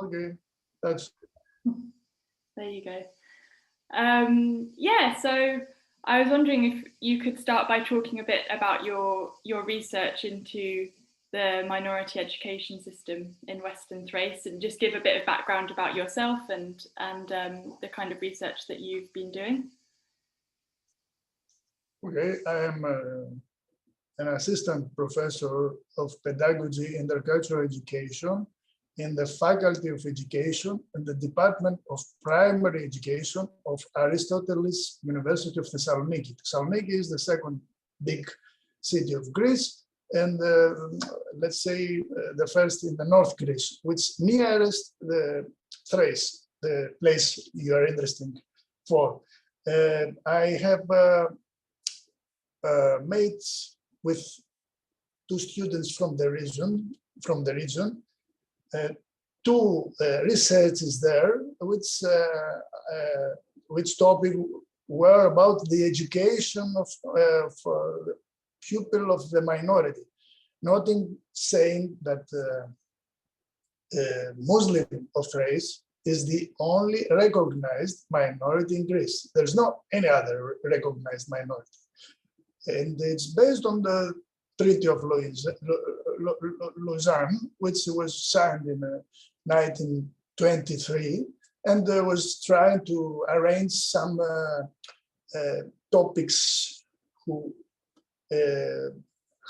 Okay, that's. There you go. Yeah, so I was wondering if you could start by talking a bit about your research into the minority education system in Western Thrace, and just give a bit of background about yourself and the kind of research that you've been doing. Okay, I am an assistant professor of pedagogy and intercultural education in the Faculty of Education and the Department of Primary Education of Aristoteles University of Thessaloniki. Thessaloniki is the second big city of Greece, and let's say the first in the North Greece, which nearest the Thrace, the place you are interested for. I have made with two students from the region, two researches there, which topic were about the education of pupil of the minority. Noting saying that Muslim of Thrace is the only recognized minority in Greece. There's no any other recognized minority. And it's based on the Treaty of Lausanne, which was signed in 1923, and was trying to arrange some topics who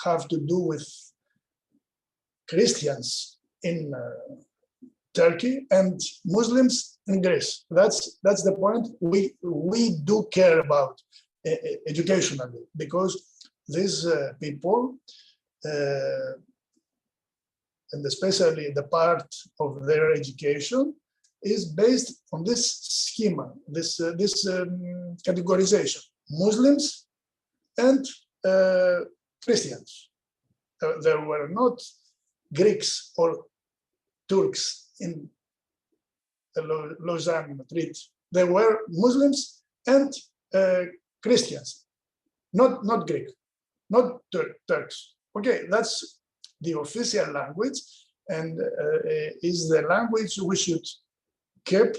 have to do with Christians in Turkey and Muslims in Greece. That's the point we do care about educationally, because these people, and especially the part of their education, is based on this schema, this categorization: Muslims and Christians. There were not Greeks or Turks in the Lausanne Treaty. There were Muslims and Christians, not Greek, not Turks. Okay, that's the official language, and is the language we should keep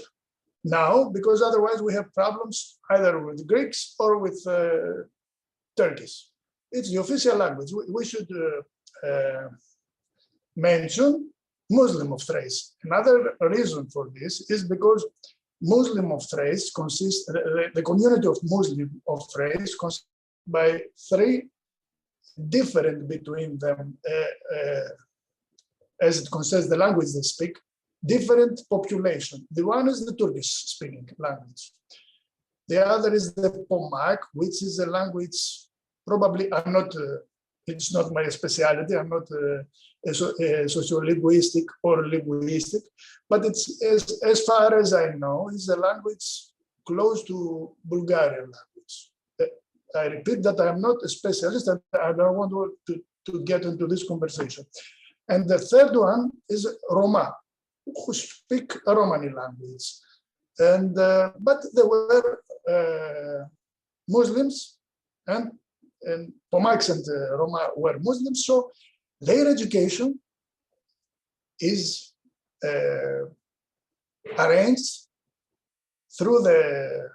now, because otherwise we have problems either with Greeks or with Turkish. It's the official language. We should mention Muslim of Thrace. Another reason for this is because Muslim of Thrace consists, the community of Muslim of Thrace consists by three different between them, as it concerns the language they speak, different population. The one is the Turkish speaking language. The other is the Pomak, which is a language, probably I'm not, it's not my specialty, I'm not a socio-linguistic or linguistic, but it's, as far as I know, it's a language close to Bulgarian language. I repeat that I am not a specialist, and I don't want to get into this conversation. And the third one is Roma, who speak a Romani language. And but there were Muslims, and Pomaks and Roma were Muslims, so their education is arranged through the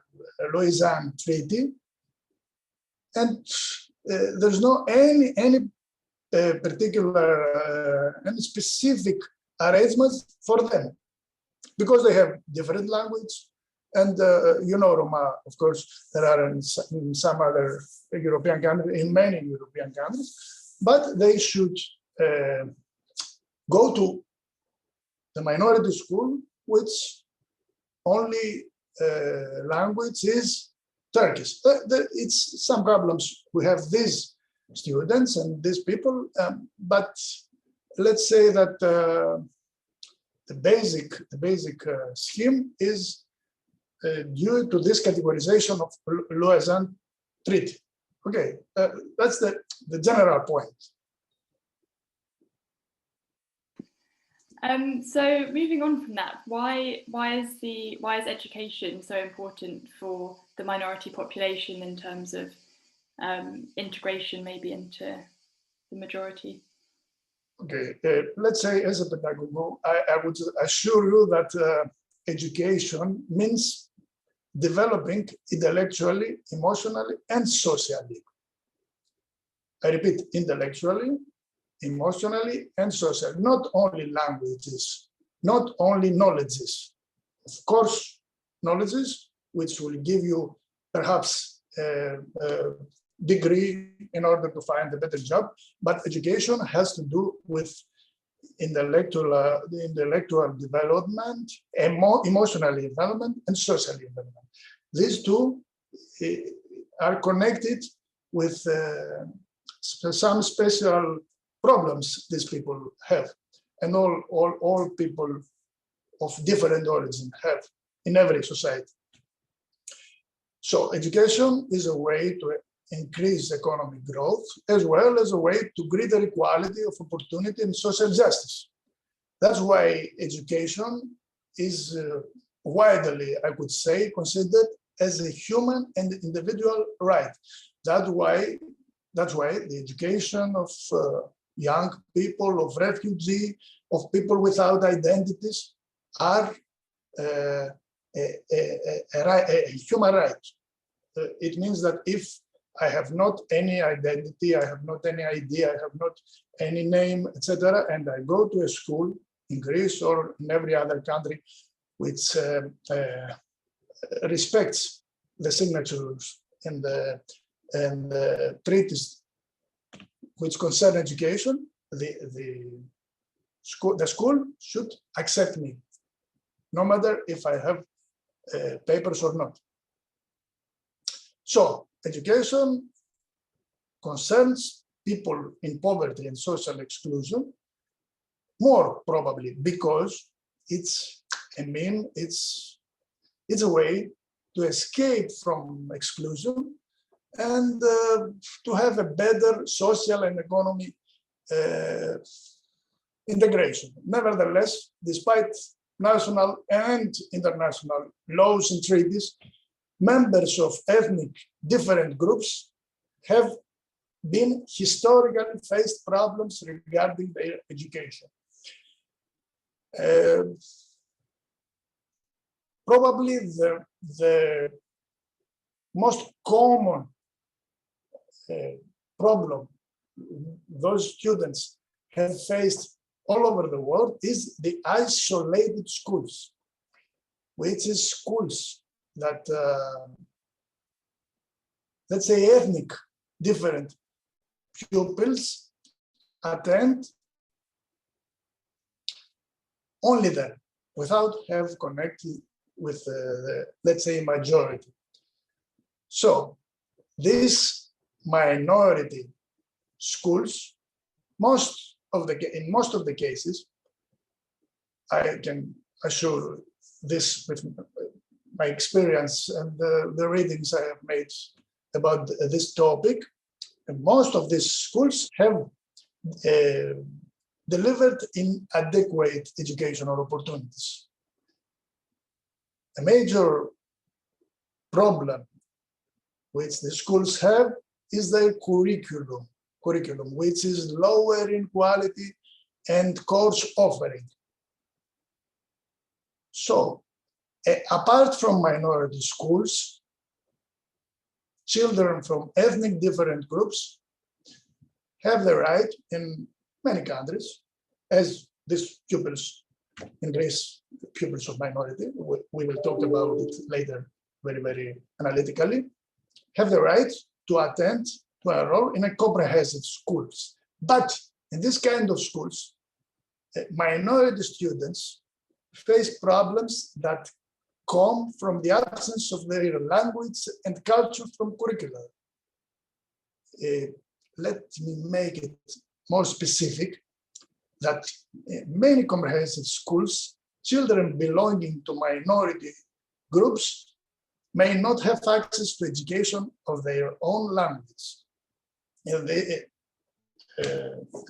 Lausanne Treaty, and there's no any particular any specific arrangements for them, because they have different language. And you know, Roma, of course, there are in some other European countries, in many European countries, but they should go to the minority school, which only language is Turkish. It's some problems. We have these students and these people, but let's say that the basic scheme is due to this categorization of Lausanne Treaty. Okay, that's the general point. So moving on from that, why is education so important for the minority population in terms of integration maybe into the majority? Okay, let's say as a pedagogue, I would assure you that education means developing intellectually, emotionally, and socially. I repeat, intellectually, emotionally, and socially, not only languages, not only knowledges. Of course, knowledges, which will give you perhaps a degree in order to find a better job, but education has to do with intellectual development, emotional development, and social development. These two are connected with some special problems these people have, and all people of different origin have in every society. So education is a way to increase economic growth, as well as a way to greater equality of opportunity and social justice. That's why education is widely, I could say, considered as a human and individual right. That's why the education of young people, of refugees, of people without identities are a human right. It means that if I have not any identity, I have not any idea, I have not any name, etc., and I go to a school in Greece or in every other country which respects the signatures and the treaties which concern education, the school should accept me, no matter if I have papers or not. So education concerns people in poverty and social exclusion more probably because it's a mean, it's a way to escape from exclusion and to have a better social and economic integration. Nevertheless, despite national and international laws and treaties, members of ethnic different groups have been historically faced problems regarding their education. Probably the most common problem those students have faced all over the world is the isolated schools, which is schools that, let's say, ethnic different pupils attend only there, without have connected with the, let's say, majority. So these minority schools, in most of the cases, I can assure this with my experience and the readings I have made about this topic, and most of these schools have delivered inadequate educational opportunities. A major problem which the schools have is their curriculum, which is lower in quality and course offering. So, apart from minority schools, children from ethnic different groups have the right in many countries, as these pupils in Greece, pupils of minority, we will talk about it later very, very analytically, have the right to attend, to enroll in a comprehensive schools. But in this kind of schools, minority students face problems that come from the absence of their language and culture from curricula. Let me make it more specific, that in many comprehensive schools, children belonging to minority groups may not have access to education of their own language. And at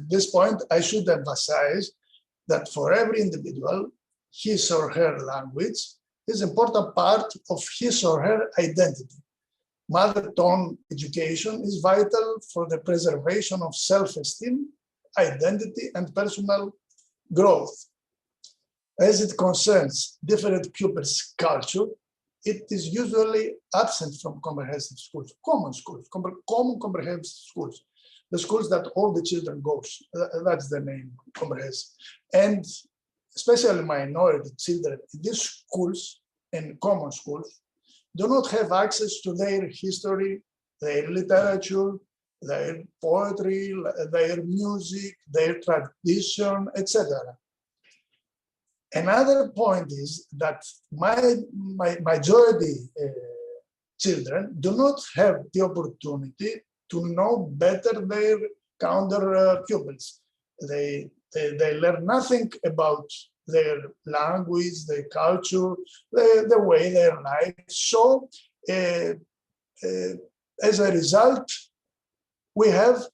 this point, I should emphasize that for every individual, his or her language is an important part of his or her identity. Mother tongue education is vital for the preservation of self-esteem identity and personal growth. As it concerns different pupils' culture, it is usually absent from comprehensive schools, common schools, common comprehensive schools, the schools that all the children goes. That's the name, comprehensive. And especially minority children in these schools, in common schools, do not have access to their history, their literature, their poetry, their music, their tradition, etc. Another point is that my majority children do not have the opportunity to know better their counter pupils. They learn nothing about their language, their culture, the way their life. So as a result, we have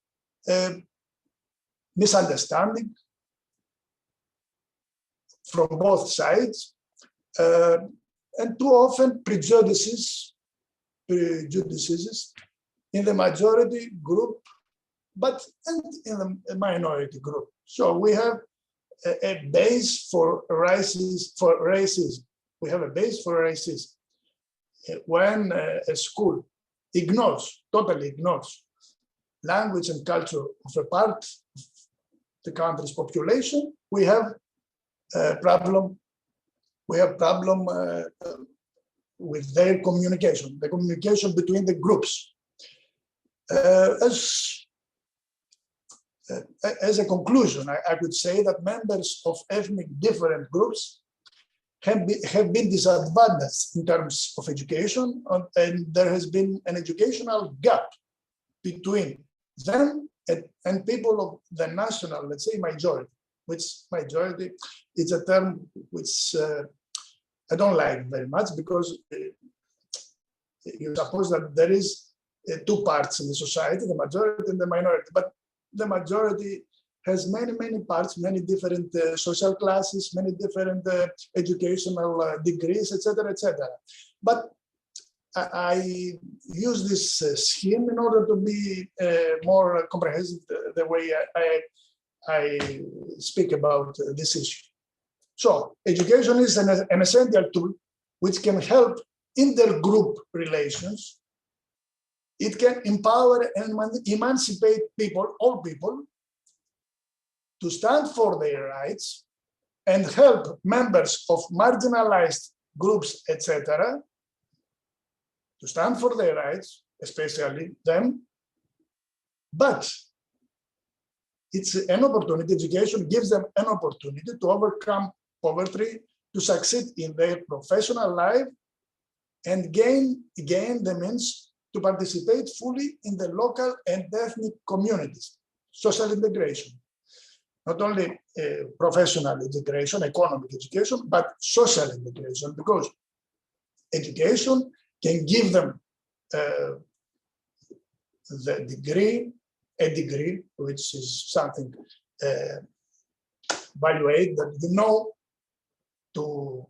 misunderstanding from both sides, and too often prejudices in the majority group, but and in the minority group. So we have a base for racism. We have a base for racism. When a school totally ignores language and culture of a part of the country's population, we have a problem. We have problem with their communication, the communication between the groups. As a conclusion, I could say that members of ethnic different groups have been disadvantaged in terms of education, and there has been an educational gap between them and people of the national, let's say, majority, which majority is a term which I don't like very much, because you suppose that there is two parts in the society, the majority and the minority, but the majority has many parts, many different social classes, many different educational degrees, etc., etc. But I use this scheme in order to be more comprehensive the way I speak about this issue. So education is an essential tool which can help intergroup relations. It can empower and emancipate people, all people, to stand for their rights and help members of marginalized groups, etc., to stand for their rights, especially them. But it's an opportunity, education gives them an opportunity to overcome poverty, to succeed in their professional life, and gain the means to participate fully in the local and ethnic communities. Social integration, not only professional integration, economic education, but social integration, because education can give them the degree, a degree, which is something evaluate that you know to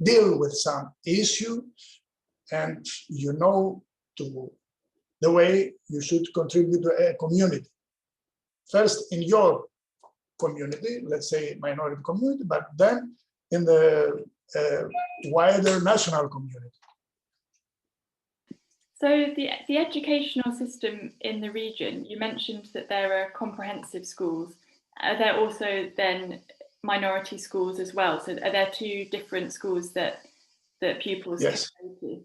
deal with some issue, and you know to the way you should contribute to a community. First in your community, let's say minority community, but then in the wider national community. So the educational system in the region, you mentioned that there are comprehensive schools. Are there also then minority schools as well? So are there two different schools that pupils Yes. can go to?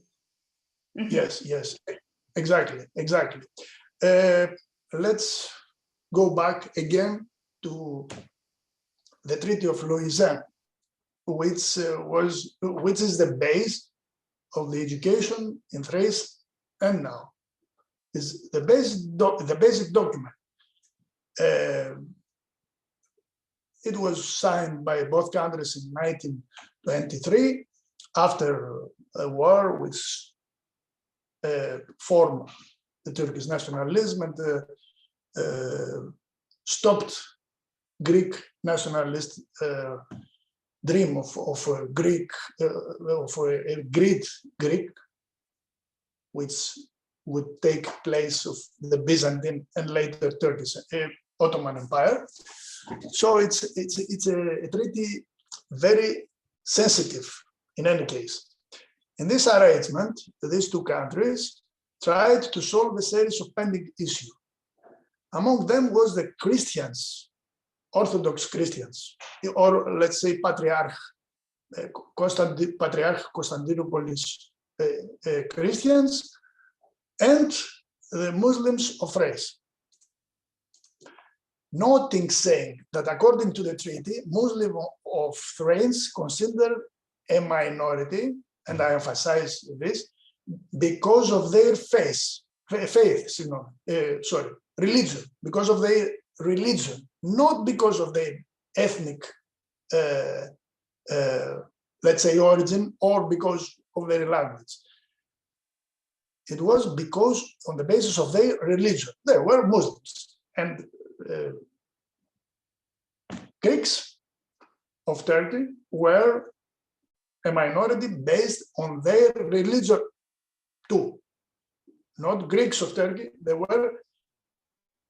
Mm-hmm. Yes, exactly. Let's go back again to the Treaty of Lausanne, which is the base of the education in Thrace, and now is the basic document. It was signed by both countries in 1923 after a war which formed the Turkish nationalism and stopped Greek nationalist dream of a Greek, of a great Greek, which would take place of the Byzantine and later Turkish Ottoman Empire. So it's a treaty very sensitive in any case. In this arrangement, these two countries tried to solve a series of pending issues. Among them was the Christians, Orthodox Christians, or let's say Patriarch Constantinopolis Christians, and the Muslims of Thrace. Noting saying that according to the treaty, Muslims of Thrace considered a minority, and I emphasize this, because of their religion, because of their religion, not because of their ethnic, let's say, origin, or because of their language. It was because on the basis of their religion. They were Muslims, and Greeks of Turkey were a minority based on their religion too. Not Greeks of Turkey, they were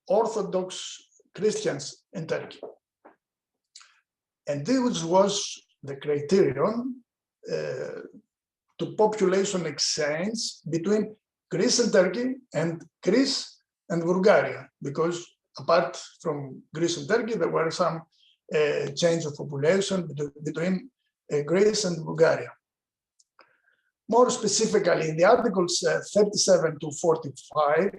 Orthodox Christians in Turkey. And this was the criterion to population exchange between Greece and Turkey, and Greece and Bulgaria, because apart from Greece and Turkey, there were some change of population between Greece and Bulgaria. More specifically, in the Articles 37 to 45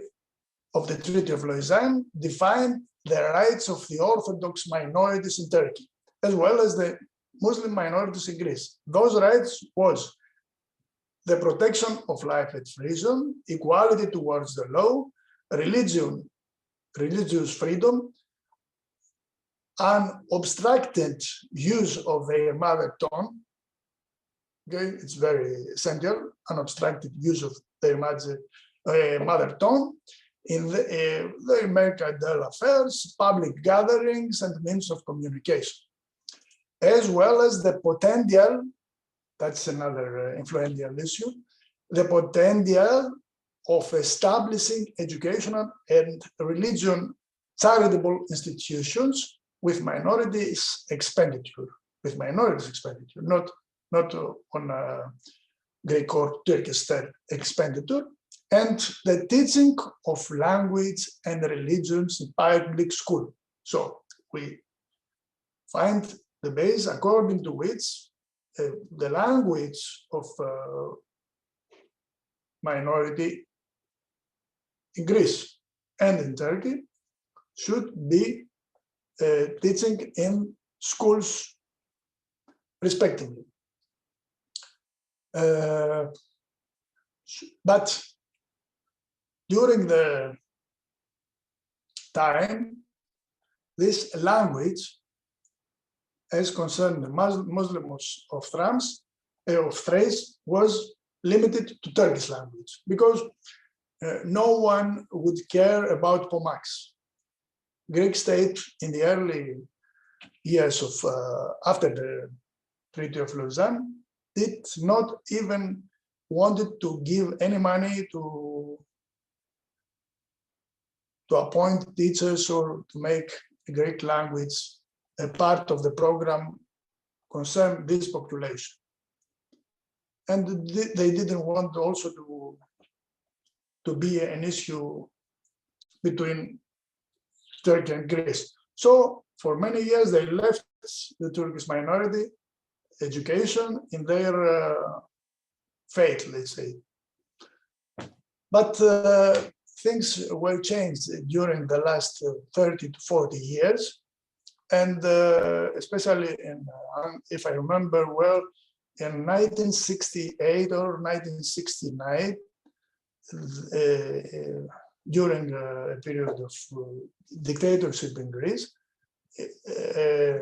of the Treaty of Lausanne, defined the rights of the Orthodox minorities in Turkey, as well as the Muslim minorities in Greece. Those rights was the protection of life and freedom, equality towards the law, religious freedom, unobstructed use of their mother tongue. Okay, it's very essential, unobstructed use of their mother tongue in their mercantile affairs, public gatherings, and means of communication, as well as the potential, that's another influential issue, the potential of establishing educational and religion charitable institutions with minorities expenditure, not on Greek or Turkish expenditure, and the teaching of language and religions in public school. So we find the base according to which the language of minority in Greece and in Turkey should be teaching in schools respectively. But during the time, this language, as concerned the Muslims of Thrace, was limited to Turkish language, because no one would care about Pomaks. Greek state in the early years of after the Treaty of Lausanne did not even wanted to give any money to appoint teachers or to make Greek language a part of the program concern this population. And they didn't want also to be an issue between Turkey and Greece. So for many years, they left the Turkish minority education in their fate, let's say. But things were changed during the last 30 to 40 years. And especially in, if I remember well, in 1968 or 1969, during a period of dictatorship in Greece,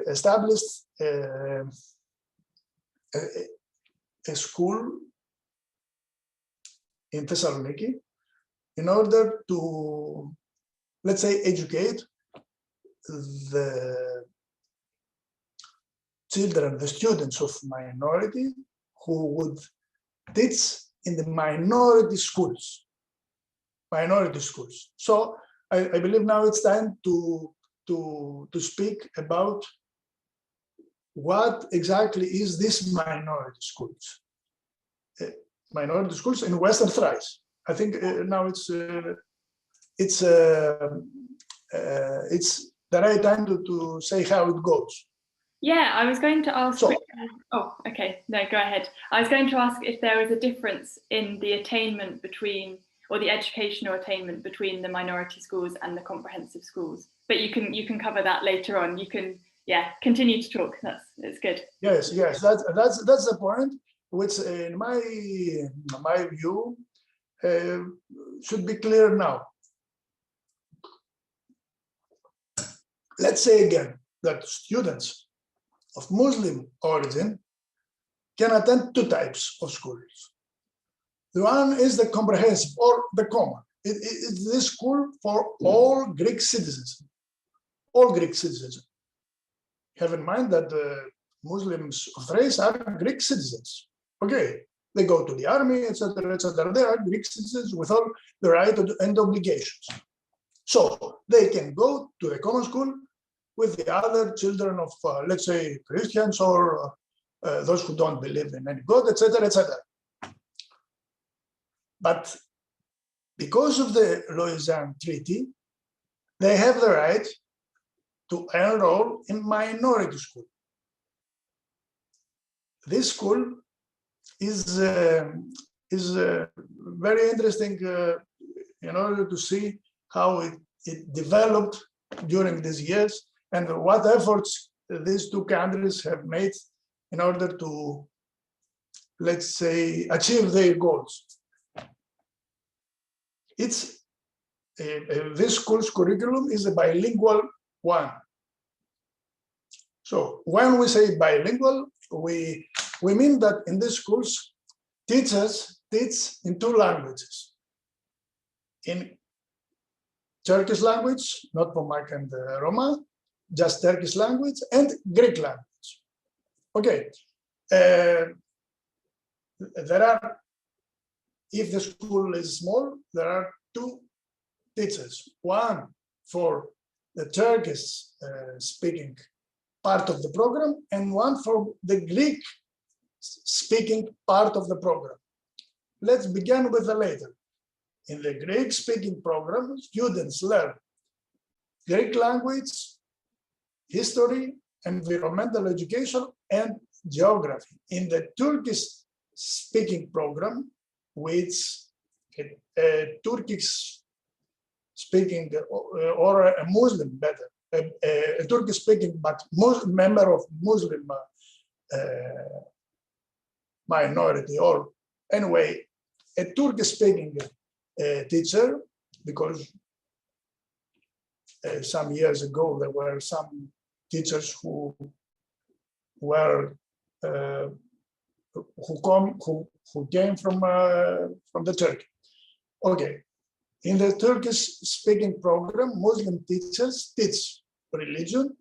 established a school in Thessaloniki in order to, let's say, educate the children, the students of minority who would teach in the minority schools. So I believe now it's time to to speak about what exactly is this minority schools. Minority schools in Western Thrace. I think now it's the right time to say how it goes. Yeah, I was going to ask. So, oh, okay. No, go ahead. I was going to ask if there was a difference in the attainment between, or the educational attainment between the minority schools and the comprehensive schools. But you can cover that later on. You can, yeah, continue to talk. It's good. Yes, that's the point, which in my view should be clear now. Let's say again that students of Muslim origin can attend two types of schools. The one is the comprehensive or the common. It's the school for all Greek citizens. All Greek citizens. Have in mind that the Muslims of Thrace are Greek citizens. Okay, they go to the army, etc., etc. They are Greek citizens with all the rights and obligations. So they can go to the common school with the other children of, let's say, Christians or those who don't believe in any God, etc., etc. But because of the Lausanne Treaty, they have the right to enroll in minority school. This school is very interesting in order to see how it developed during these years and what efforts these two countries have made in order to, let's say, achieve their goals. It's this school's curriculum is a bilingual one. So when we say bilingual, we mean that in these schools, teachers teach in two languages. In Turkish language, not Pomak and Roma, just Turkish language, and Greek language. Okay. There are, if the school is small, there are two teachers. One for the Turkish speaking part of the program and one for the Greek speaking part of the program. Let's begin with the latter. In the Greek speaking program, students learn Greek language, history, environmental education, and geography. In the Turkish speaking program, which a Turkish speaking or a Muslim better, a Turkish speaking but member of Muslim minority, or anyway, a Turkish speaking teacher, because some years ago there were some teachers who were who came from the Turkey. Okay, in the Turkish speaking program, Muslim teachers teach religion,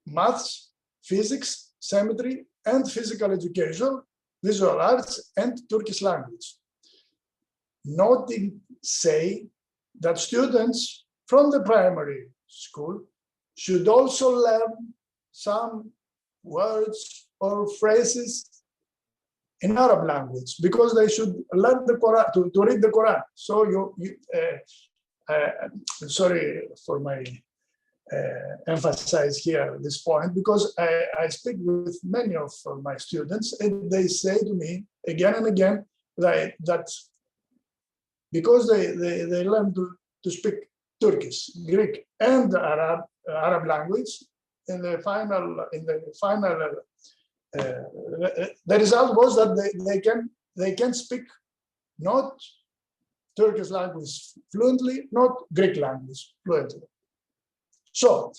maths, physics, symmetry, and physical education, visual arts, and Turkish language. Noting say that students from the primary school should also learn some words or phrases in Arab language, because they should learn the Quran, to read the Quran. So sorry for my emphasize here this point, because I speak with many of my students and they say to me again and again that because they learn to speak Turkish, Greek, and Arab language, in the final the result was that they can speak not Turkish language fluently, not Greek language fluently. So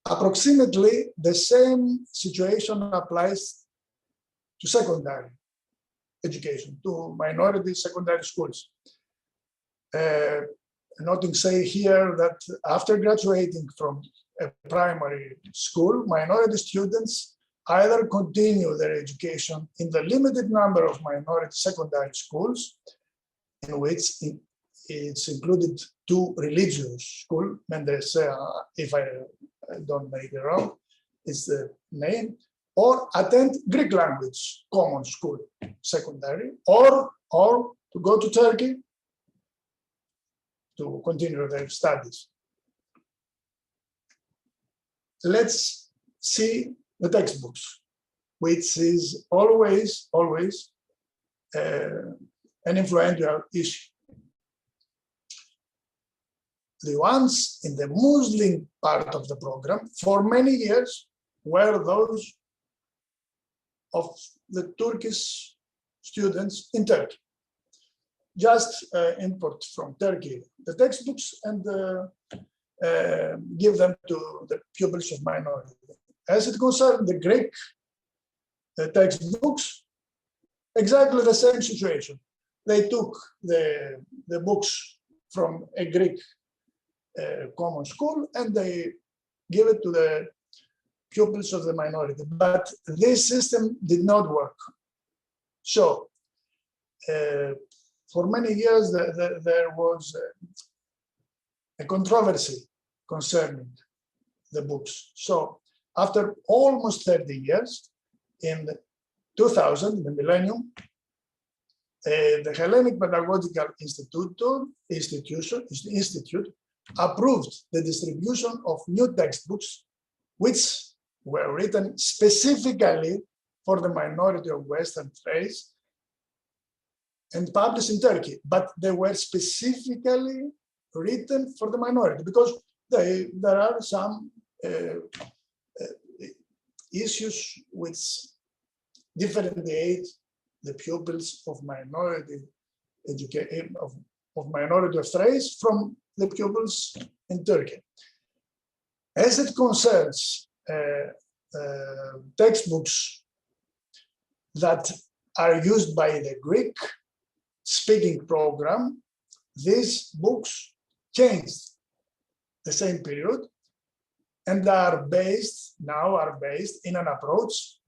approximately the same situation applies to secondary education, to minority secondary schools. Noting say here that after graduating from a primary school, minority students either continue their education in the limited number of minority secondary schools, in which it's included two religious schools, Mendes, if I don't make it wrong, it's the name, or attend Greek language common school, secondary, or to go to Turkey to continue their studies. Let's see the textbooks, which is always an influential issue. The ones in the Muslim part of the program for many years were those of the Turkish students in Turkey. Just import from Turkey the textbooks and give them to the pupils of minority. As it concerns the Greek textbooks, exactly the same situation. They took the books from a Greek common school and they give it to the pupils of the minority. But this system did not work. So for many years there was a controversy concerning the books. So after almost 30 years, in 2000, the millennium, the Hellenic Pedagogical Institute approved the distribution of new textbooks, which were written specifically for the minority of Western Thrace and published in Turkey, but they were specifically written for the minority because there are some issues which differentiate the pupils of minority education of minority of Thrace from the pupils in Turkey. As it concerns textbooks that are used by the Greek speaking program, these books changed the same period and are based in an approach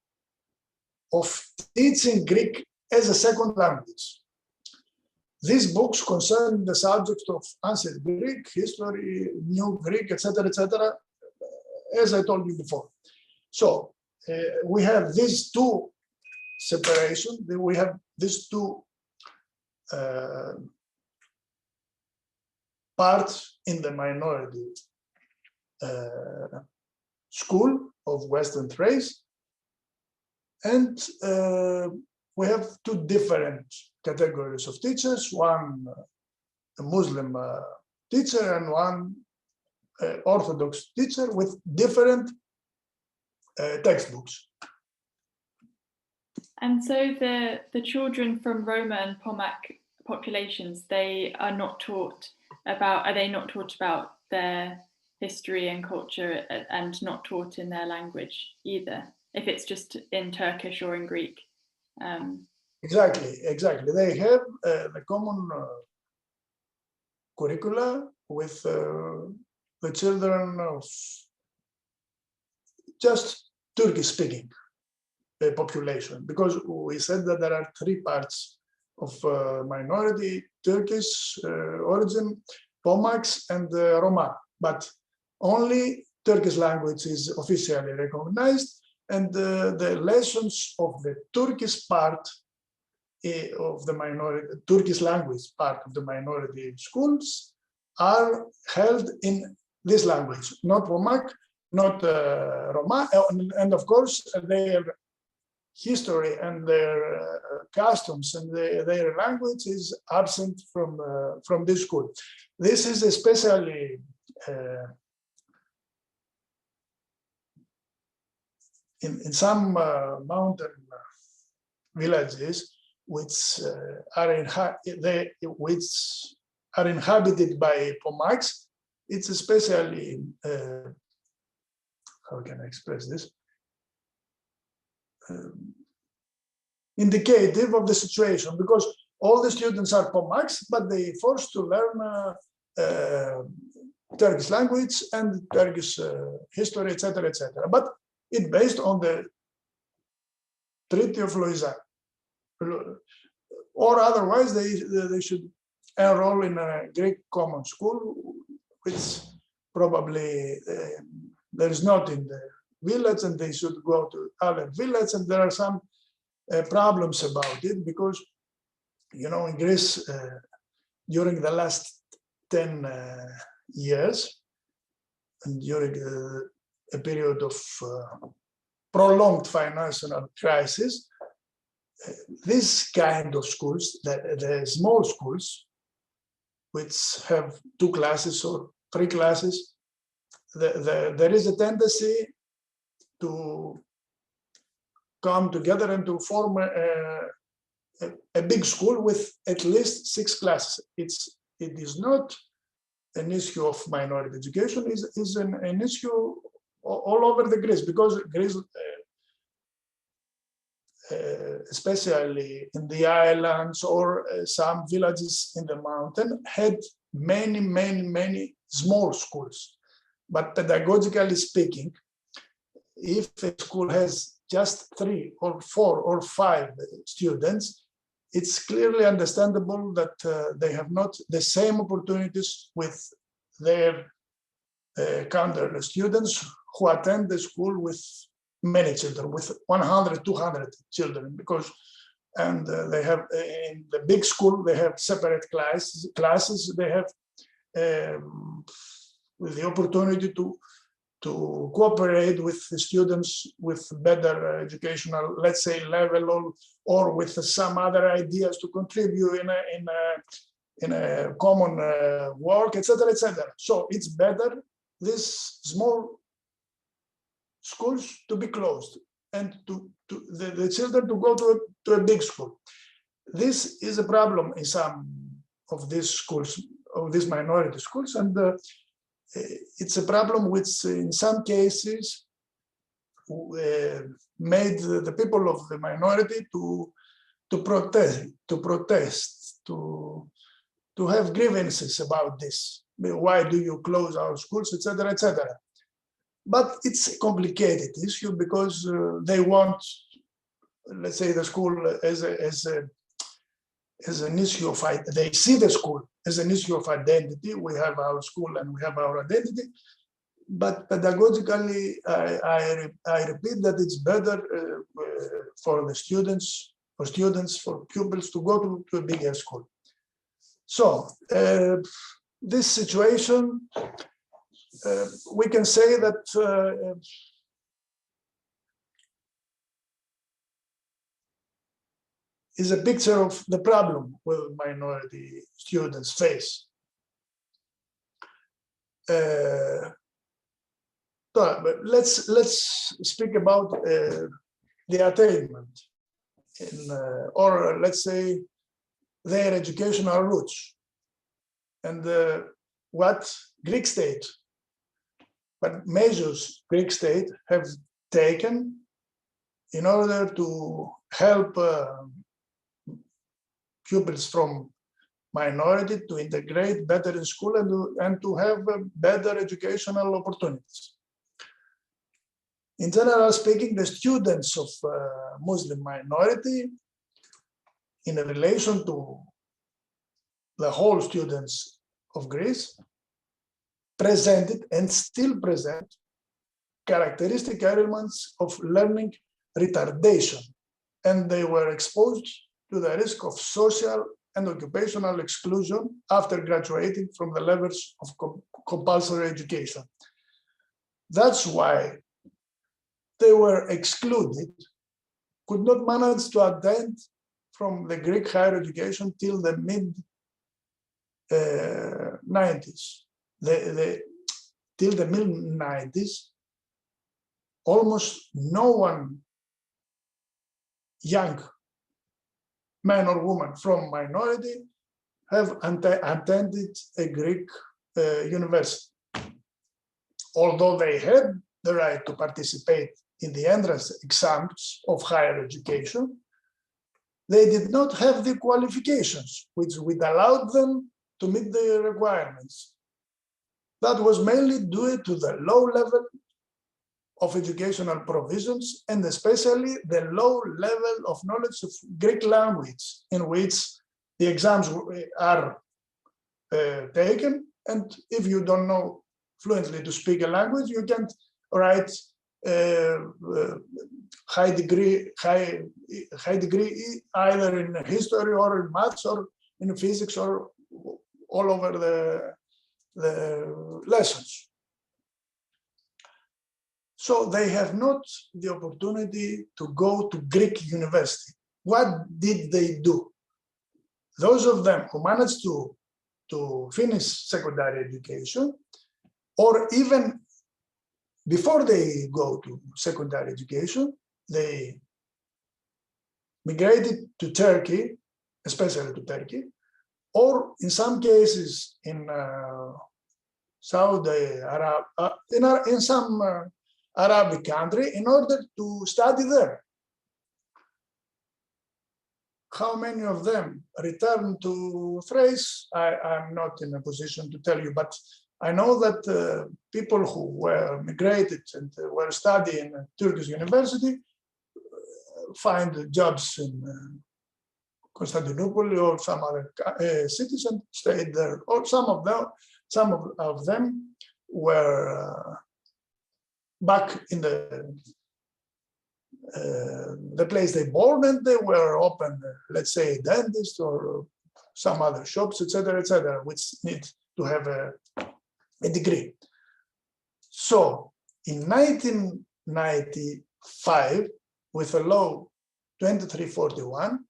of teaching Greek as a second language. These books concern the subject of ancient Greek, history, New Greek, etc., as I told you before. So we have these two separations. We have these two parts in the minority school of Western Thrace, and we have two different categories of teachers, one a Muslim teacher and one Orthodox teacher with different textbooks. And so the children from Roma and Pomak populations, are not taught about their history and culture and not taught in their language either, if it's just in Turkish or in Greek? Exactly. They have the common curricula with the children of just Turkish-speaking population, because we said that there are three parts of minority: Turkish origin, Pomaks, and Roma. But only Turkish language is officially recognized, and the lessons of the Turkish part of the minority, Turkish language part of the minority schools are held in this language, not Pomak, not Roma, and of course their history and their customs and their language is absent from this school. This is especially in some mountain villages which are inhabited by Pomaks. It's especially how can I express this? Indicative of the situation, because all the students are Pomaks, but they forced to learn Turkish language and Turkish history, etc., etc. But it's based on the Treaty of Lausanne, or otherwise they should enroll in a Greek common school, which probably there is not in the village, and they should go to other villages. And there are some problems about it because, you know, in Greece, during the last 10 years, and during a period of prolonged financial crisis, this kind of schools, the small schools, which have 2 classes or 3 classes, there is a tendency to come together and to form a big school with at least 6 classes. It is not an issue of minority education, is an issue all over the Greece, because Greece, especially in the islands or some villages in the mountain, had many small schools. But pedagogically speaking, if a school has just 3 or 4 or 5 students, it's clearly understandable that they have not the same opportunities with their counter students who attend the school with many children, with 100, 200 children, because they have in the big school they have separate classes. They have the opportunity to cooperate with the students with better educational, let's say, level, or with some other ideas to contribute in a common work, etc., etc. So it's better these small schools to be closed and to the children to go to a big school. This is a problem in some of these schools, of these minority schools, and it's a problem which in some cases made the people of the minority to protest, to have grievances about this. Why do you close our schools, etc., etc. But it's a complicated issue because they want, let's say, the school as an issue of, they see the school as an issue of identity. We have our school and we have our identity. But pedagogically, I repeat that it's better for the students, for pupils to go to a bigger school. So this situation, we can say that is a picture of the problem where minority students face. But let's speak about the attainment or let's say their educational roots and what Greek state, what measures Greek state have taken in order to help pupils from minority to integrate better in school and to have better educational opportunities. In general speaking, the students of Muslim minority, in relation to the whole students of Greece, presented and still present characteristic elements of learning retardation, and they were exposed to the risk of social and occupational exclusion after graduating from the levels of compulsory education. That's why they were excluded, could not manage to attend from the Greek higher education till the mid-90s. Till the mid-90s, almost no one young man or woman from minority have attended a Greek university. Although they had the right to participate in the entrance exams of higher education, they did not have the qualifications which would allow them to meet the requirements. That was mainly due to the low level of educational provisions and especially the low level of knowledge of Greek language, in which the exams are taken. And if you don't know fluently to speak a language, you can't write high degree either in history or in maths or in physics or all over the lessons. So they have not the opportunity to go to Greek university. What did they do? Those of them who managed to finish secondary education, or even before they go to secondary education, they migrated to Turkey, especially to Turkey, or in some cases in Saudi Arab, in some Arabic country in order to study there. How many of them returned to Thrace? I'm not in a position to tell you, but I know that people who were migrated and were studying at Turkish university find jobs in Constantinople or some other cities and stayed there. Or some of them were back in the place they born, and they were open, let's say, dentist or some other shops, etc., which need to have a degree. So in 1995, with a law 2341,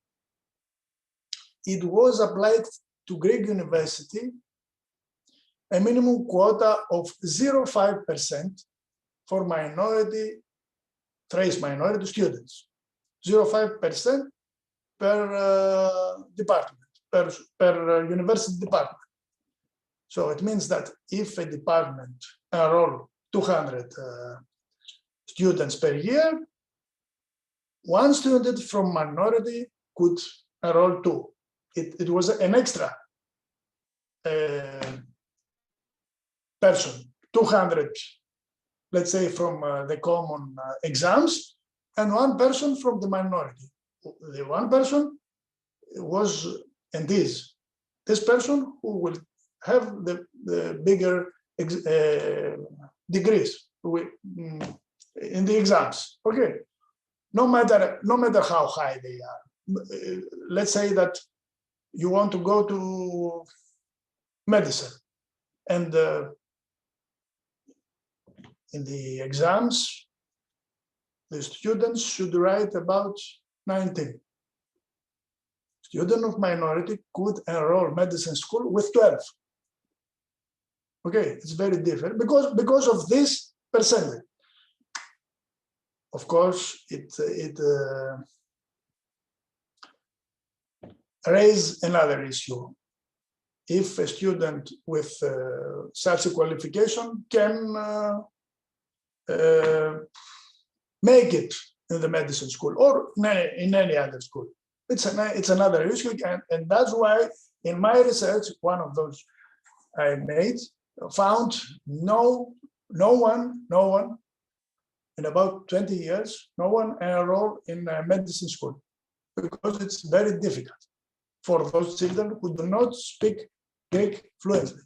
it was applied to Greek university a minimum quota of 0.5% for Thrace minority students, 0.5% per department, per university department. So it means that if a department enroll 200 students per year, one student from minority could enroll 2. It was an extra person, 200, let's say, from the common exams, and one person from the minority. The one person was and is this person who will have the bigger degrees in the exams. Okay, no matter how high they are. Let's say that you want to go to medicine, and in the exams, the students should write about 19. Student of minority could enroll medicine school with 12. Okay, it's very different because of this percentage. Of course, it raises another issue. If a student with such a qualification can make it in the medicine school or in any other school, it's another issue, and that's why in my research, one of those I made, found no one in about 20 years, no one enrolled in a medicine school, because it's very difficult for those children who do not speak Greek fluently.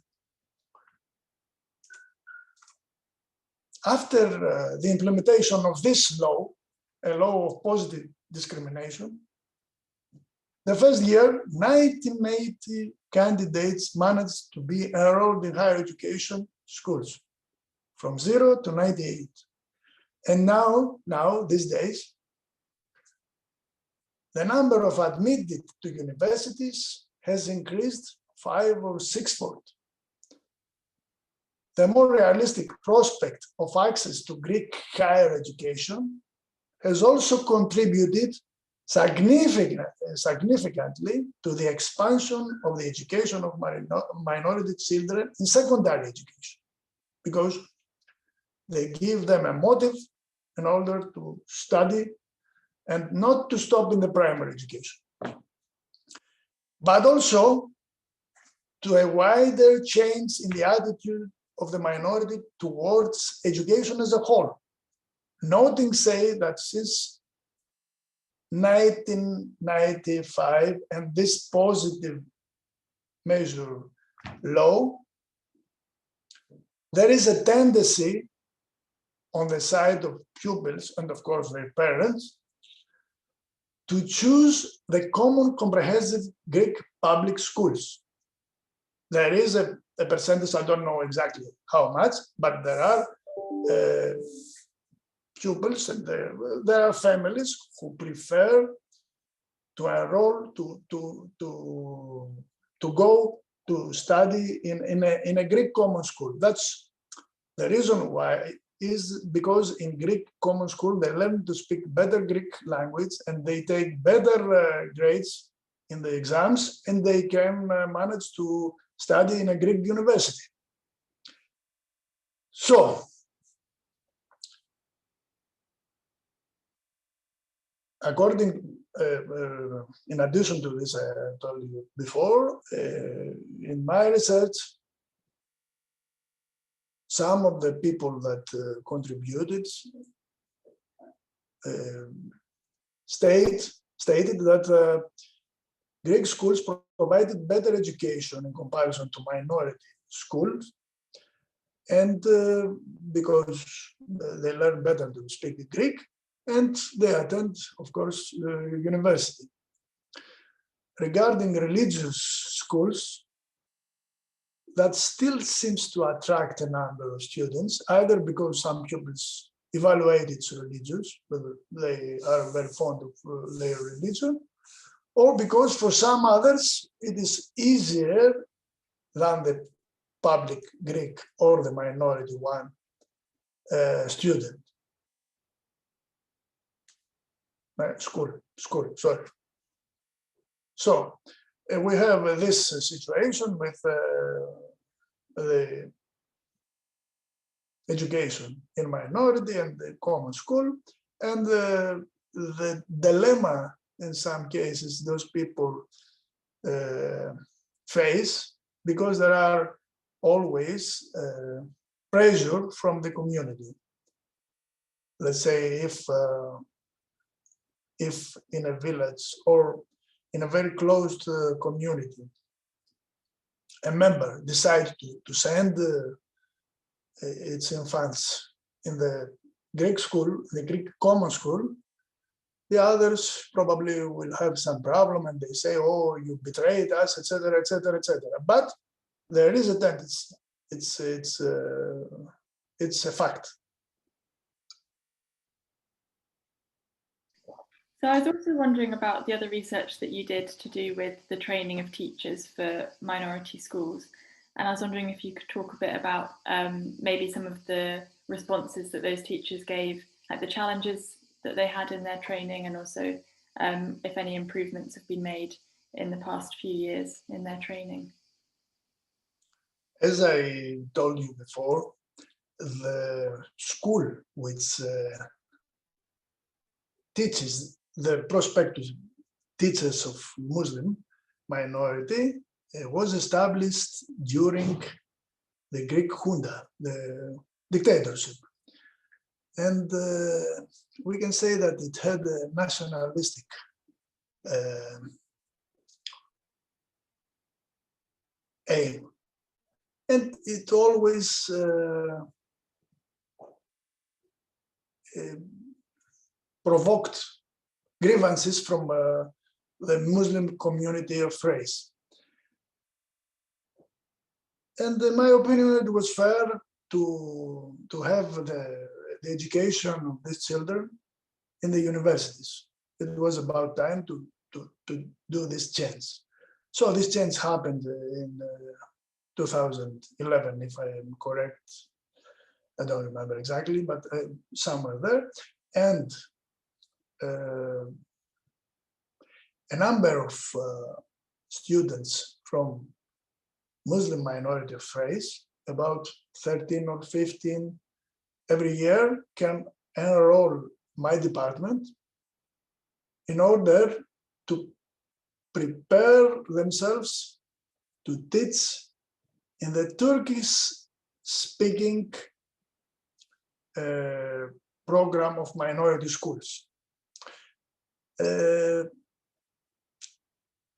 After the implementation of this law, a law of positive discrimination, the first year, 1980 candidates managed to be enrolled in higher education schools from 0 to 98. And now these days, the number of admitted to universities has increased 5- or 6-fold. The more realistic prospect of access to Greek higher education has also contributed significantly to the expansion of the education of minority children in secondary education, because they give them a motive in order to study and not to stop in the primary education, but also to a wider change in the attitude of the minority towards education as a whole. Noting, say, that since 1995 and this positive measure law, there is a tendency on the side of pupils and of course their parents to choose the common comprehensive Greek public schools. There is a percentage, I don't know exactly how much, but there are pupils and there are families who prefer to enroll to go to study in a Greek common school. That's the reason why is because in Greek common school they learn to speak better Greek language and they take better grades in the exams and they can manage to study in a Greek university. So, according, in addition to this, I told you before, in my research, some of the people that contributed stated that Greek schools provided better education in comparison to minority schools, and because they learn better to speak Greek, and they attend, of course, university. Regarding religious schools, that still seems to attract a number of students, either because some pupils evaluate its religious, whether they are very fond of their religion, or because for some others it is easier than the public Greek or the minority one student. School, sorry. So we have this situation with the education in minority and the common school, and the dilemma in some cases those people face, because there are always pressure from the community. Let's say if in a village or in a very closed community, a member decides to send its infants in the Greek school, the Greek common school, the others probably will have some problem and they say, oh, you betrayed us, etc., etc., etc. But there is a tendency. It's a fact. So I was also wondering about the other research that you did to do with the training of teachers for minority schools. And I was wondering if you could talk a bit about maybe some of the responses that those teachers gave, like the challenges that they had in their training, and also if any improvements have been made in the past few years in their training. As I told you before, the school which teaches the prospective teachers of Muslim minority was established during the Greek junta, the dictatorship. And we can say that it had a nationalistic aim. And it always provoked grievances from the Muslim community of Thrace. And in my opinion, it was fair to have the education of these children in the universities. It was about time to do this change. So this change happened in 2011, if I am correct. I don't remember exactly, but somewhere there. And a number of students from Muslim minority of Thrace, about 13 or 15 every year, can enroll my department in order to prepare themselves to teach in the Turkish-speaking program of minority schools.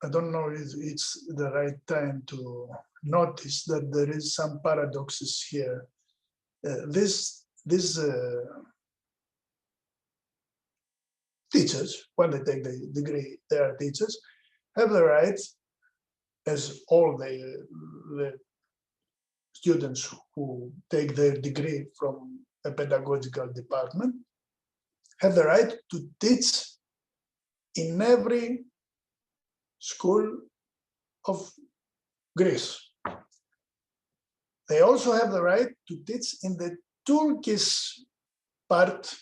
I don't know if it's the right time to notice that there is some paradoxes here. These these teachers, when they take the degree, they are teachers, have the right, as all the students who take their degree from a pedagogical department, have the right to teach in every school of Greece. They also have the right to teach in the Turkish part,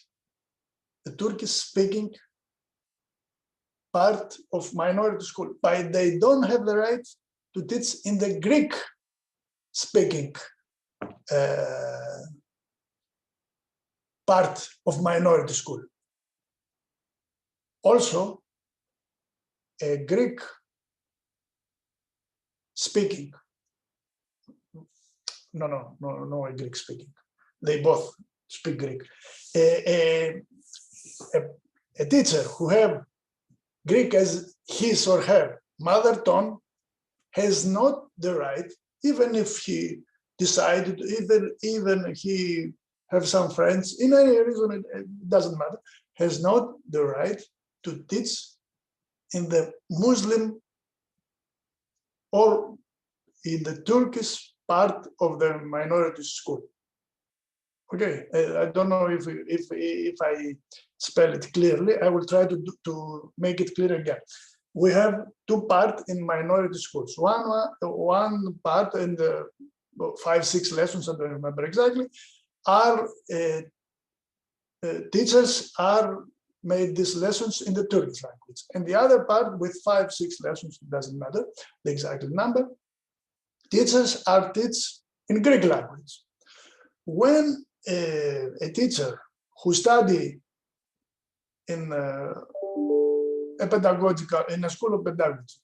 the Turkish-speaking part of minority school, but they don't have the right to teach in the Greek-speaking part of minority school. Also, a Greek-speaking, no, a Greek-speaking. They both speak Greek. A teacher who have Greek as his or her mother tongue has not the right, even if he decided, even he have some friends, in any reason, it doesn't matter, has not the right to teach in the Muslim or in the Turkish part of the minority school. Okay, I don't know if I spell it clearly. I will try to make it clear again. We have two parts in minority schools. One part in the 5-6 lessons, I don't remember exactly, are teachers are made these lessons in the Turkish language. And the other part with 5-6 lessons, it doesn't matter the exact number, teachers are taught in Greek language. When a teacher who study in a school of pedagogy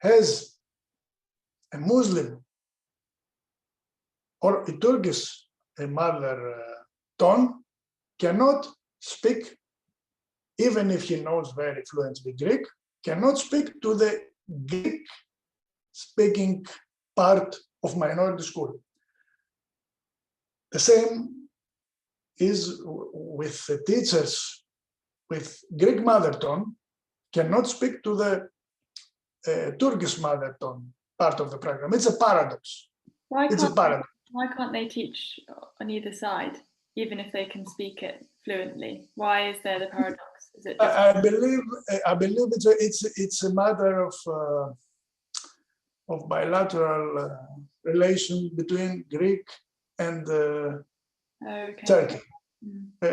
has a Muslim or a Turkish mother tongue, cannot speak, even if he knows very fluently Greek, cannot speak to the Greek speaking part of minority school. The same is with the teachers with Greek mother tongue, cannot speak to the Turkish mother tongue part of the program. It's a paradox. Why can't they teach on either side, even if they can speak it fluently? Why is there the paradox? Is it just... I believe it's a matter of bilateral relation between Greek and Turkey,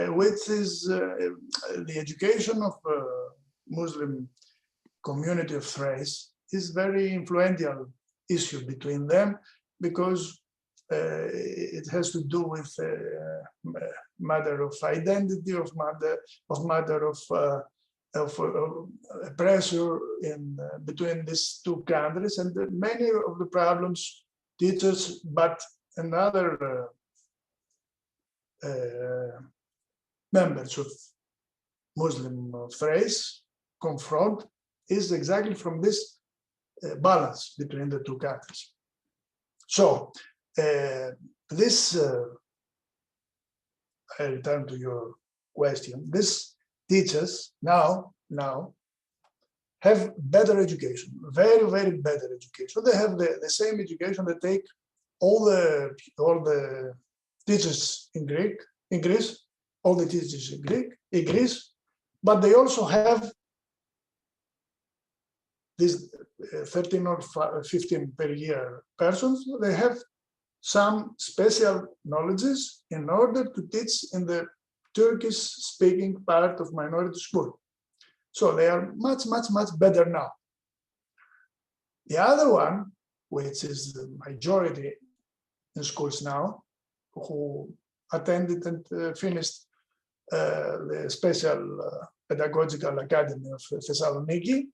which is the education of Muslim community of Thrace is very influential issue between them, because it has to do with matter of identity, of pressure in between these two countries, and many of the problems teachers, but another members of Muslim Thrace confront is exactly from this balance between the two countries. So this, I return to your question, these teachers now have better education, very, very better education. They have the same education they take all the teachers in Greece, all the teachers in Greece, but they also have these 13 or 15 per year persons. They have some special knowledges in order to teach in the Turkish speaking part of minority school. So they are much, much, much better now. The other one, which is the majority in schools now, who attended and finished the special pedagogical academy of Thessaloniki,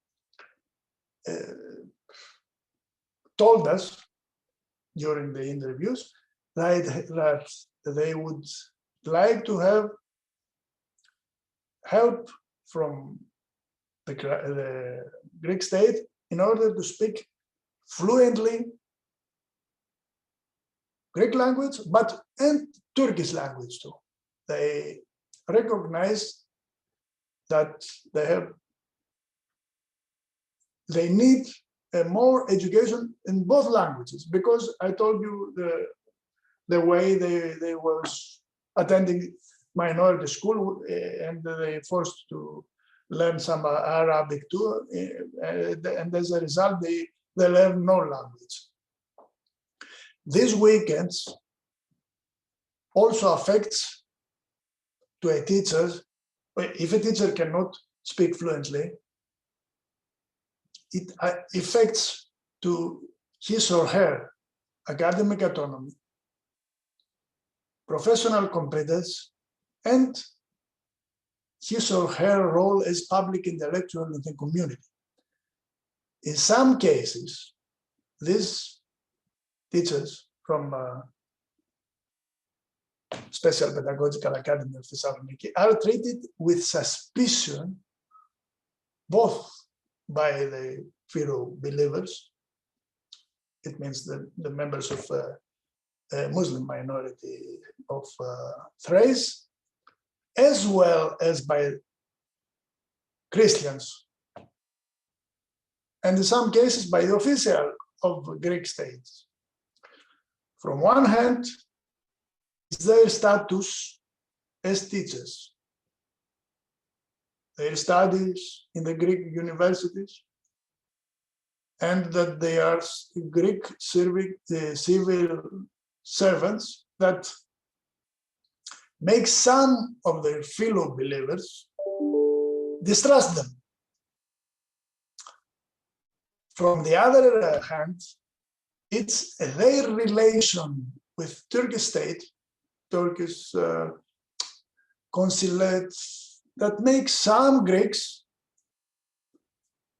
told us during the interviews that they would like to have help from the Greek state in order to speak fluently Greek language, and Turkish language too. They recognize that they need more education in both languages, because I told you the way they was attending minority school and they forced to learn some Arabic too, and as a result they learn no language. These weekends also affects to a teacher. If a teacher cannot speak fluently, it affects to his or her academic autonomy, professional competence, and his or her role as public intellectual in the community. In some cases, these teachers from Special Pedagogical Academy of Thessaloniki are treated with suspicion, both by the fellow believers, it means the members of Muslim minority of Thrace, as well as by Christians, and in some cases by the official of Greek states. From one hand, their status as teachers, their studies in the Greek universities, and that they are Greek civil servants that make some of their fellow believers distrust them. From the other hand, it's their relation with Turkish state, Turkish consulate, that makes some Greeks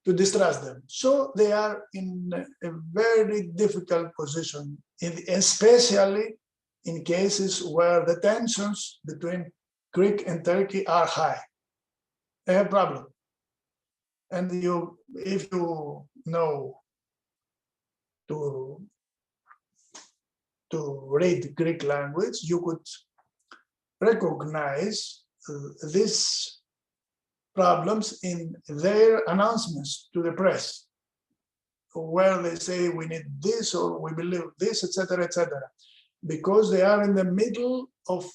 to distrust them. So they are in a very difficult position, especially in cases where the tensions between Greek and Turkey are high. They have problem. And if you know to read Greek language, you could recognize these problems in their announcements to the press, where they say we need this or we believe this, etc., etc., because they are in the middle of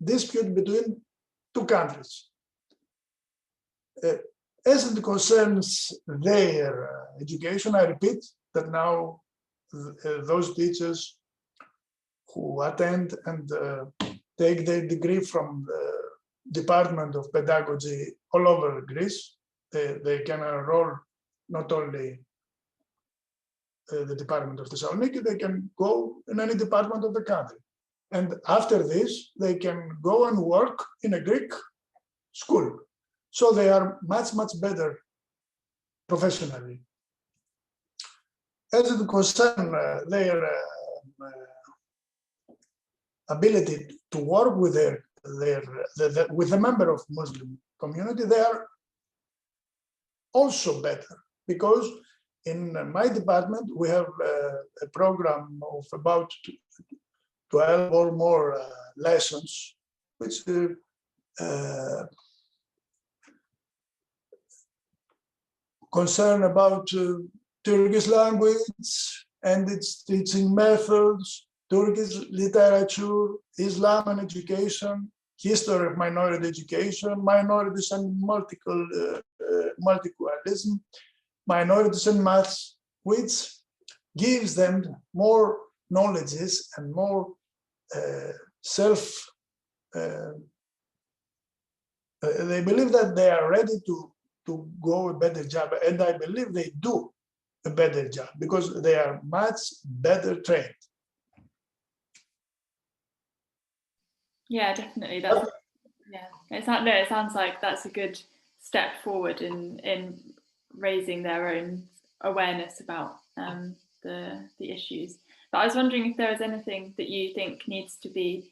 dispute between two countries. As it concerns their education, I repeat that now those teachers who attend and take their degree from the Department of Pedagogy all over Greece, they can enroll not only the Department of Thessaloniki, they can go in any department of the country. And after this, they can go and work in a Greek school. So they are much, much better professionally. As it concerns their ability to work with with a member of Muslim community, they are also better, because in my department we have a program of about 12 or more lessons, which concern about Turkish language and its teaching methods, Turkish literature, Islam and education, history of minority education, minorities and multiculturalism, minorities and maths, which gives them more knowledges and more they believe that they are ready to go a better job, and I believe they do a better job because they are much better trained. Yeah, definitely. That's, yeah, it sounds like that's a good step forward in raising their own awareness about the issues. But I was wondering if there is anything that you think needs to be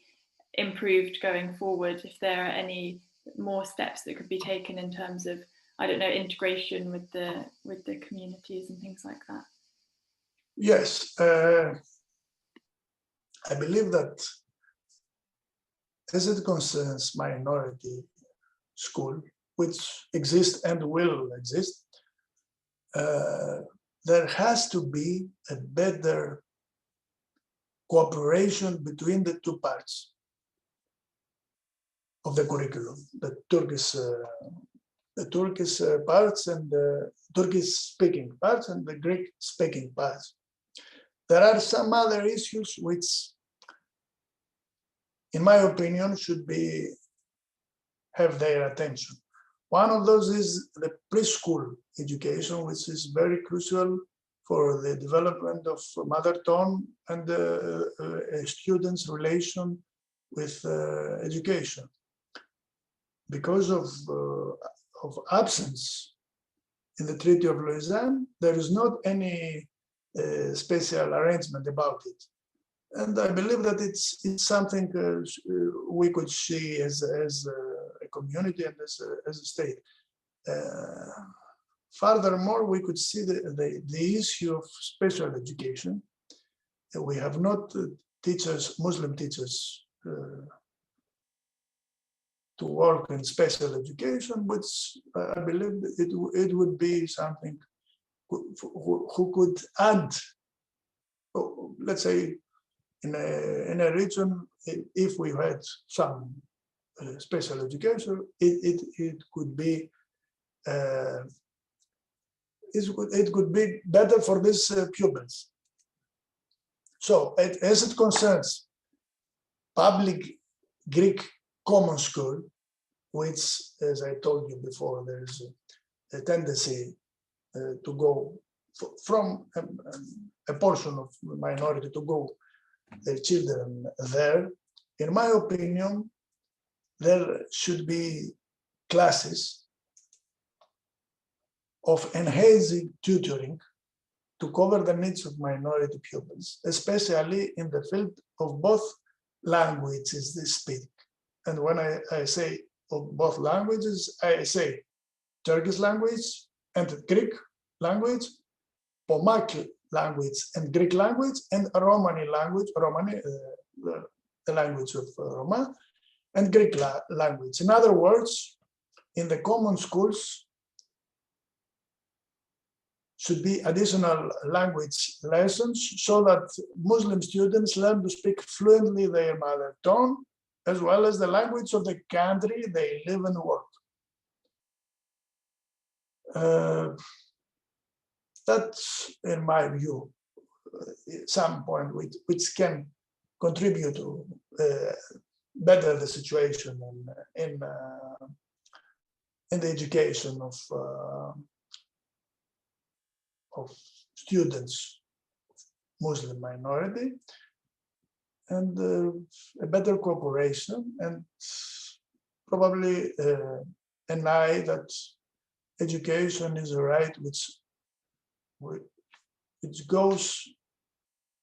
improved going forward, if there are any more steps that could be taken in terms of, I don't know, integration with the communities and things like that. Yes, I believe that as it concerns minority school, which exists and will exist, there has to be a better cooperation between the two parts of the curriculum, the Turkish parts and the Turkish-speaking parts and the Greek-speaking parts. There are some other issues which, in my opinion, should have their attention. One of those is the preschool education, which is very crucial for the development of mother tongue and a student's relation with education. Because of absence in the Treaty of Lausanne, there is not any special arrangement about it. And I believe that it's something we could see as a community and as a state. Furthermore, we could see the issue of special education. We have not teachers, Muslim teachers, to work in special education, which I believe it would be something who could add, let's say, in a region, if we had some special education, it could be it could be better for these pupils. So, as it concerns public Greek common school, which, as I told you before, there's a tendency to go from a portion of the minority to go their children there. In my opinion, there should be classes of enhancing tutoring to cover the needs of minority pupils, especially in the field of both languages they speak. And when I say of both languages, I say Turkish language and Greek language, Pomaki language and Greek language, and Romani language, the language of Roma, and Greek language. In other words, in the common schools should be additional language lessons so that Muslim students learn to speak fluently their mother tongue, as well as the language of the country they live and work. That's, in my view, some point which can contribute to better the situation in the education of students, Muslim minority, and a better cooperation, and probably an eye that education is a right which goes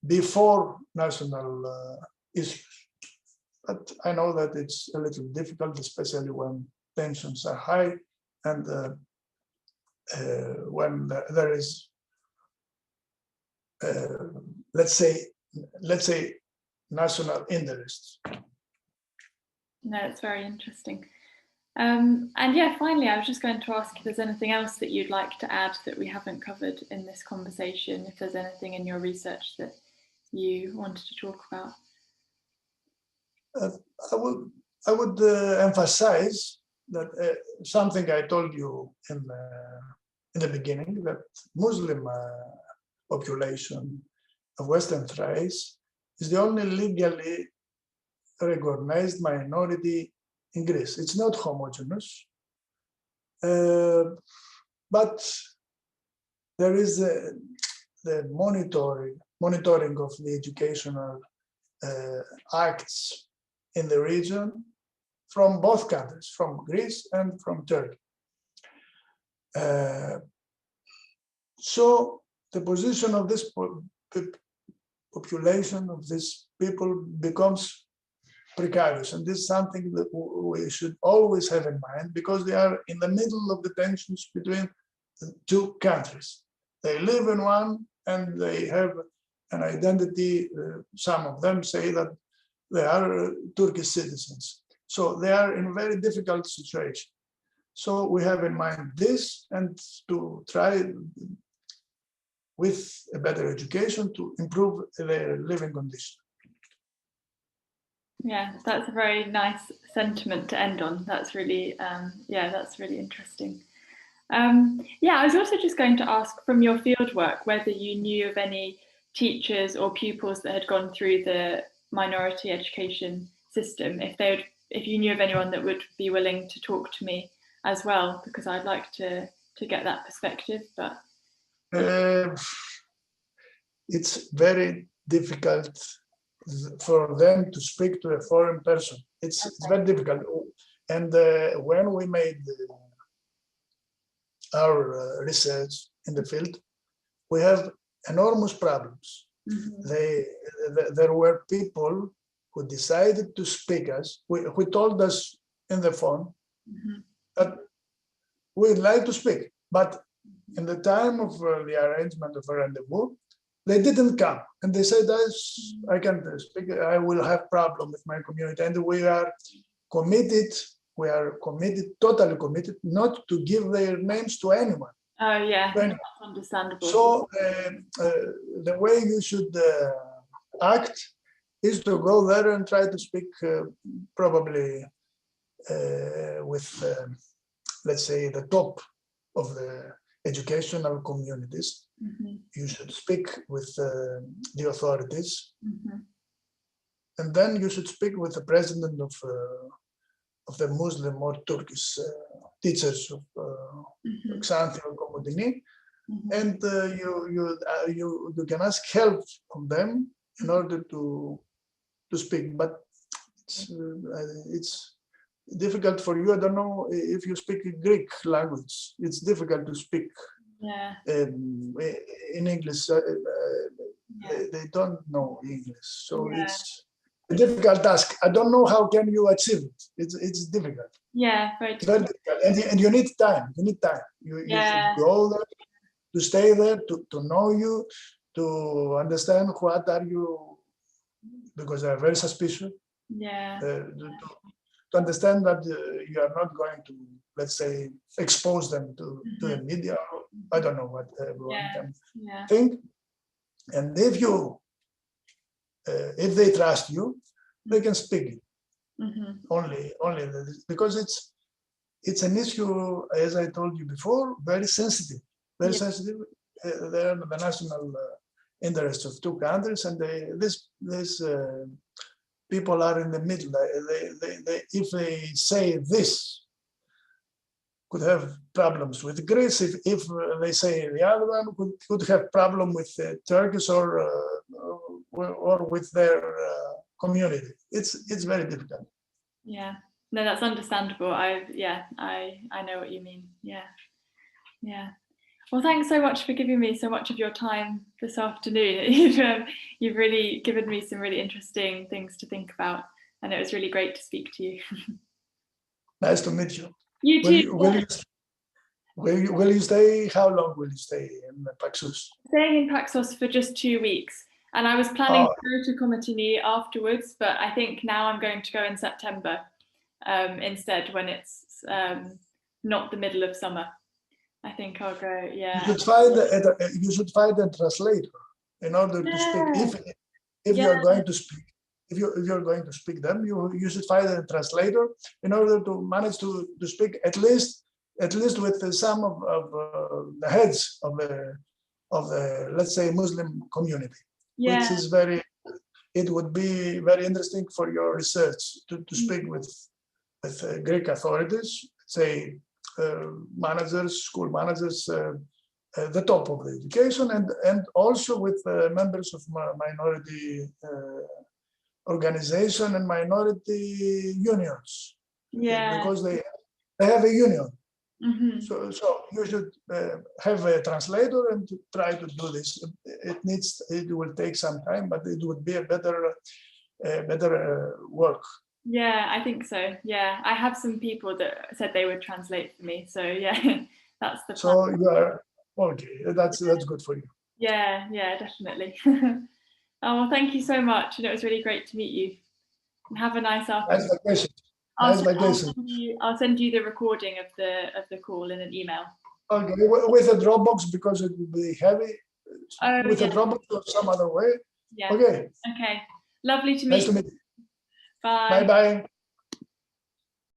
before national issues. But I know that it's a little difficult, especially when tensions are high and when there is, let's say, national interests. No, it's very interesting. And yeah, finally, I was just going to ask if there's anything else that you'd like to add that we haven't covered in this conversation, if there's anything in your research that you wanted to talk about. I would emphasize that something I told you in the beginning, that Muslim population of Western Thrace is the only legally recognized minority in Greece. It's not homogeneous, but there is the monitoring of the educational acts in the region from both countries, from Greece and from Turkey. So the position of this population, of these people, becomes precarious, and this is something that we should always have in mind, because they are in the middle of the tensions between the two countries. They live in one and they have an identity. Some of them say that they are Turkish citizens. So they are in a very difficult situation. So we have in mind this, and to try with a better education to improve their living condition. Yeah, that's a very nice sentiment to end on. That's really, yeah, that's really interesting. Yeah, I was also just going to ask from your fieldwork whether you knew of any teachers or pupils that had gone through the minority education system, if you knew of anyone that would be willing to talk to me as well, because I'd like to get that perspective. But it's very difficult for them to speak to a foreign person. It's very difficult. And when we made our research in the field, we have enormous problems. There were people who decided to speak us, who told us in the phone that we'd like to speak, but in the time of the arrangement of a rendezvous, they didn't come, and they said, I can't speak, I will have problem with my community, and we are committed, totally committed, not to give their names to anyone. Oh yeah, that's understandable. So the way you should act is to go there and try to speak probably with, let's say, the top of the educational communities. You should speak with the authorities, and then you should speak with the president of the Muslim or Turkish teachers of Xanthi or Komotini, and you can ask help from them in order to speak. But it's difficult for you. I don't know if you speak Greek language. It's difficult to speak in English. They don't know English, so it's a difficult task. I don't know how can you achieve it. It's difficult. Yeah, very difficult. And you need time. You need time. You should go there, to stay there, to know you, to understand what are you, because they are very suspicious. To understand that you are not going to, let's say, expose them to the media. I don't know what everyone can think. And if they trust you, they can speak it. Only because it's an issue, as I told you before, very sensitive. Very sensitive. They are the national interests of two countries, and this people are in the middle. If they say this, could have problems with Greece. If they say the other one, could have problem with Turkish or with their community. It's very difficult. Yeah, no, that's understandable. I know what you mean. Yeah. Well, thanks so much for giving me so much of your time this afternoon. You've really given me some really interesting things to think about, and it was really great to speak to you. Nice to meet you. You too. Will you stay? How long will you stay in Paxos? Staying in Paxos for just 2 weeks, and I was planning to go to Komotini afterwards, but I think now I'm going to go in September instead, when it's not the middle of summer. I think I'll go. Yeah. You should find a translator in order to speak. If you are going to speak, if you're going to speak them, you should find a translator in order to manage to speak at least with some of the heads of the let's say Muslim community, which is it would be very interesting for your research to speak with Greek authorities, say managers, school managers, the top of the education, and also with members of minority organization and minority unions, because they have a union. So you should have a translator and try to do this. It will take some time, but it would be a better work. Yeah, I think so. Yeah, I have some people that said they would translate for me. So yeah, that's the plan. So you are okay. That's good for you. Yeah, definitely. Oh, well, thank you so much, and it was really great to meet you. And have a nice Nice afternoon. vacation. I'll, Nice send, I'll, vacation. send you, I'll send you the recording of the call in an email. Okay, with a Dropbox because it will be heavy. Oh, With yeah. a Dropbox or some other way. Yeah. Okay. Okay. Lovely to meet Nice to meet you. you. Bye. Bye bye.